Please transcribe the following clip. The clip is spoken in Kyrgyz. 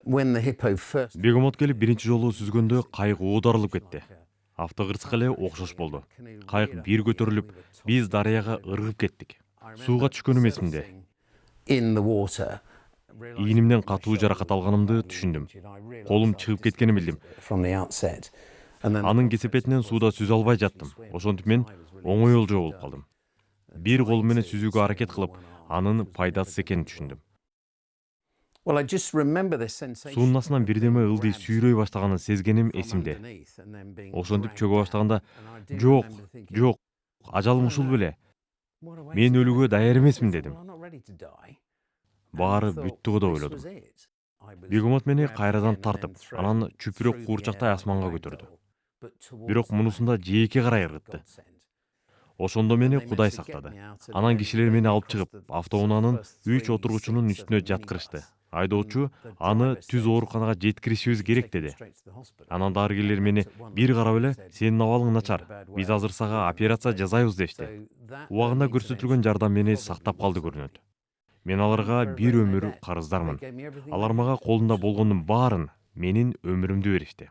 Бегемот келип биринчи жолу сүзгөндө кайык оодарылып кетти. Автокырсык эле окшош болду. Кайык бир көтөрүлүп, биз дарыяга ыргып кеттик. Сууга түшкөнүм эсимде. Ийнимден катуу жаракат алганымды түшүндүм. Колум чыгып кеткенин билдим. Анын кесепетинен сууда сүзө албай жаттым. Ошентип мен оңой олжо болуп калдым. Бир колум менен сүзүүгө аракет кылып, анын пайдасыз экенин түшүндүм. Суунун астынан бирдеме ылдый сүйрөй баштаганын сезгеним эсимде. Ошентип чөгө баштаганда, жок, ажалым ушул беле. Мен өлүүгө даяр эмесмин дедим. Баары бүттү го деп ойлодум. Бегемот мени кайрадан тартып, анан чүпүрөк куурчактай асманга көтөрдү. Бирок мунусунда жээкке карай ыргытты. Ошондо мени Кудай сактады. Анан кишилер мени алып чыгып, автоунаанын 3 отургучунун үстүнө жаткырышты. Айдоочу аны түз ооруканага жеткиришибиз керек деди. Анан дарыгерлер мени бир карап эле, сенин абалың начар, биз азыр сага операция жасайбыз дешти. Убагында көрсөтүлгөн жардам мени сактап калды көрүнөт. Мен аларга бир өмүр карыздармын. Алар мага колунда болгондун баарын, менин өмүрүмдү беришти.